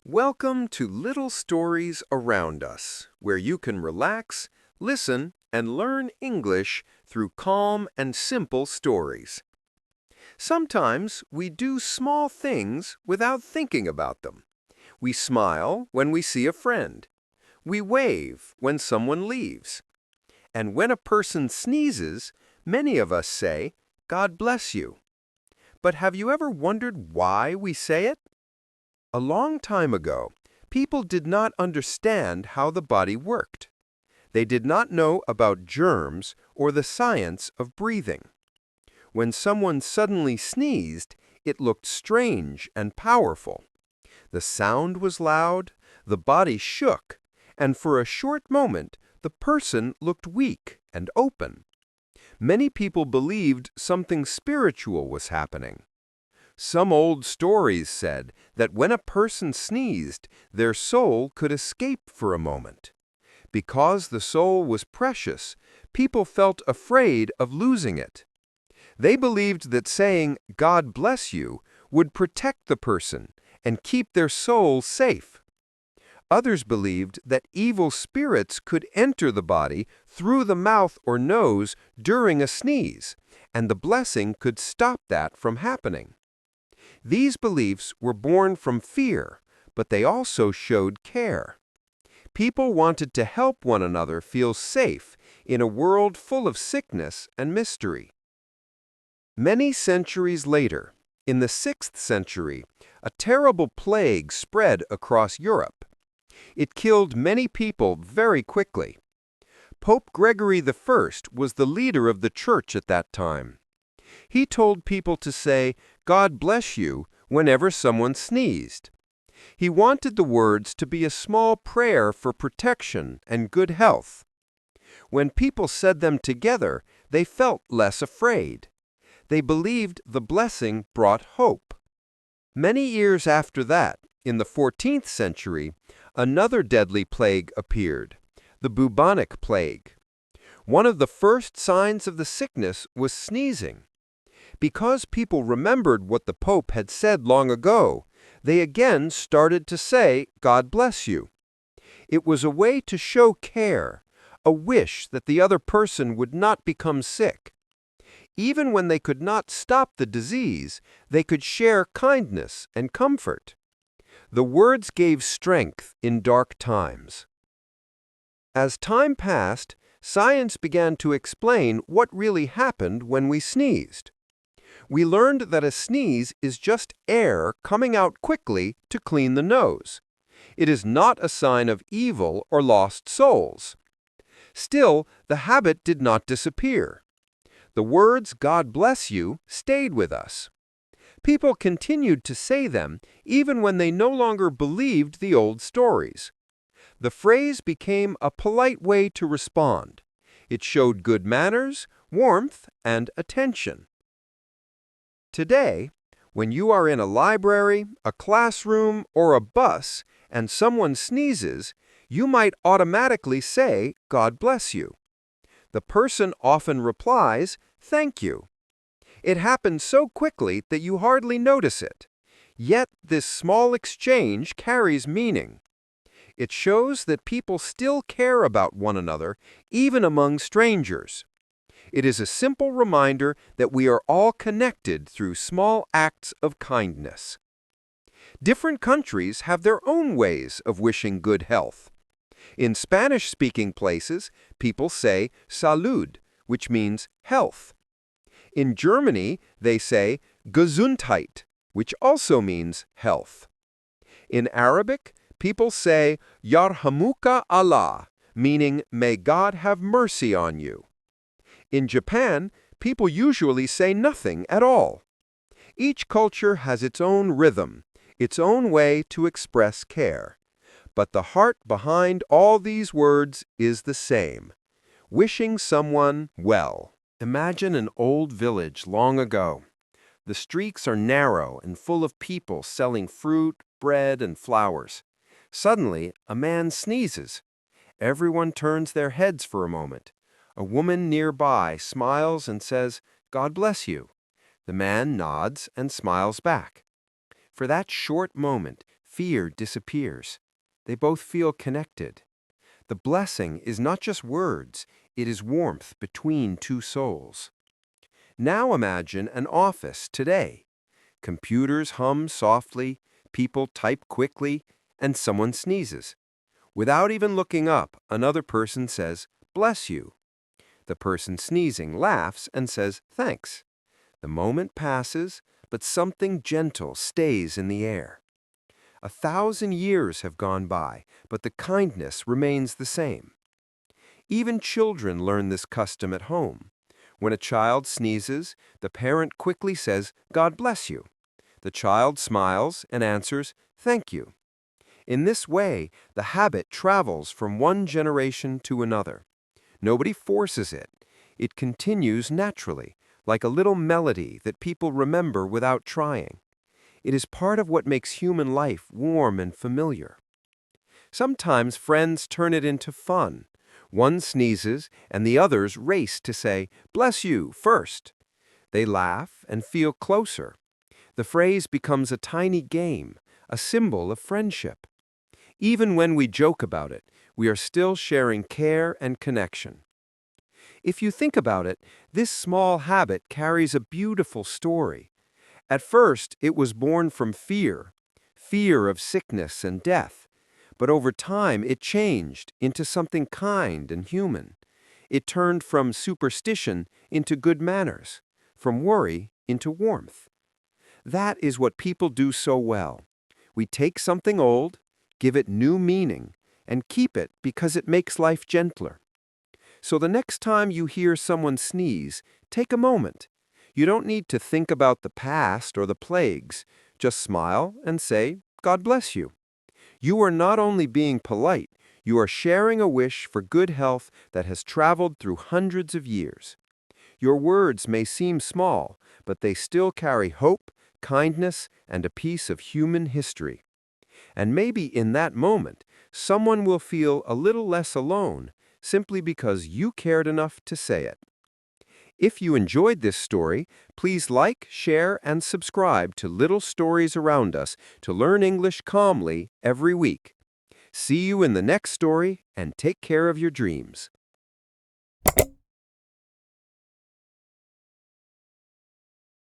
Welcome to Little Stories Around Us, where you can relax, listen, and learn English through calm and simple stories. Sometimes we do small things without thinking about them. We smile when we see a friend. We wave when someone leaves. And when a person sneezes, many of us say, "God bless you." But have you ever wondered why we say it? A long time ago, people did not understand how the body worked. They did not know about germs or the science of breathing. When someone suddenly sneezed, it looked strange and powerful. The sound was loud, the body shook, and for a short moment, the person looked weak and open. Many people believed something spiritual was happening. Some old stories said that when a person sneezed, their soul could escape for a moment. Because the soul was precious, people felt afraid of losing it. They believed that saying, "God bless you," would protect the person and keep their soul safe. Others believed that evil spirits could enter the body through the mouth or nose during a sneeze, and the blessing could stop that from happening. These beliefs were born from fear, but they also showed care. People wanted to help one another feel safe in a world full of sickness and mystery. Many centuries later, in the 6th century, a terrible plague spread across Europe. It killed many people very quickly. Pope Gregory I was the leader of the church at that time. He told people to say, "God bless you," whenever someone sneezed. He wanted the words to be a small prayer for protection and good health. When people said them together, they felt less afraid. They believed the blessing brought hope. Many years after that, in the 14th century, another deadly plague appeared, the bubonic plague. One of the first signs of the sickness was sneezing. Because people remembered what the Pope had said long ago, they again started to say, "God bless you." It was a way to show care, a wish that the other person would not become sick. Even when they could not stop the disease, they could share kindness and comfort. The words gave strength in dark times. As time passed, science began to explain what really happened when we sneezed. We learned that a sneeze is just air coming out quickly to clean the nose. It is not a sign of evil or lost souls. Still, the habit did not disappear. The words "God bless you" stayed with us. People continued to say them even when they no longer believed the old stories. The phrase became a polite way to respond. It showed good manners, warmth, and attention. Today, when you are in a library, a classroom, or a bus, and someone sneezes, you might automatically say, "God bless you." The person often replies, "Thank you." It happens so quickly that you hardly notice it. Yet this small exchange carries meaning. It shows that people still care about one another, even among strangers. It is a simple reminder that we are all connected through small acts of kindness. Different countries have their own ways of wishing good health. In Spanish-speaking places, people say "salud," which means health. In Germany, they say Gesundheit, which also means health. In Arabic, people say Yarhamuka Allah, meaning "May God have mercy on you." In Japan, people usually say nothing at all. Each culture has its own rhythm, its own way to express care. But the heart behind all these words is the same: wishing someone well. Imagine an old village long ago. The streets are narrow and full of people selling fruit, bread, and flowers. Suddenly, a man sneezes. Everyone turns their heads for a moment. A woman nearby smiles and says, "God bless you." The man nods and smiles back. For that short moment, fear disappears. They both feel connected. The blessing is not just words, it is warmth between two souls. Now imagine an office today. Computers hum softly, people type quickly, and someone sneezes. Without even looking up, another person says, "Bless you." The person sneezing laughs and says, "Thanks." The moment passes, but something gentle stays in the air. 1,000 years have gone by, but the kindness remains the same. Even children learn this custom at home. When a child sneezes, the parent quickly says, "God bless you." The child smiles and answers, "Thank you." In this way, the habit travels from one generation to another. Nobody forces it. It continues naturally, like a little melody that people remember without trying. It is part of what makes human life warm and familiar. Sometimes friends turn it into fun. One sneezes, and the others race to say, "Bless you," first. They laugh and feel closer. The phrase becomes a tiny game, a symbol of friendship. Even when we joke about it, we are still sharing care and connection. If you think about it, this small habit carries a beautiful story. At first, it was born from fear of sickness and death. But over time, it changed into something kind and human. It turned from superstition into good manners, from worry into warmth. That is what people do so well. We take something old, give it new meaning, and keep it because it makes life gentler. So the next time you hear someone sneeze, take a moment. You don't need to think about the past or the plagues. Just smile and say, "God bless you." You are not only being polite, you are sharing a wish for good health that has traveled through hundreds of years. Your words may seem small, but they still carry hope, kindness, and a piece of human history. And maybe in that moment, someone will feel a little less alone, simply because you cared enough to say it. If you enjoyed this story, please like, share, and subscribe to Little Stories Around Us to learn English calmly every week. See you in the next story, and take care of your dreams.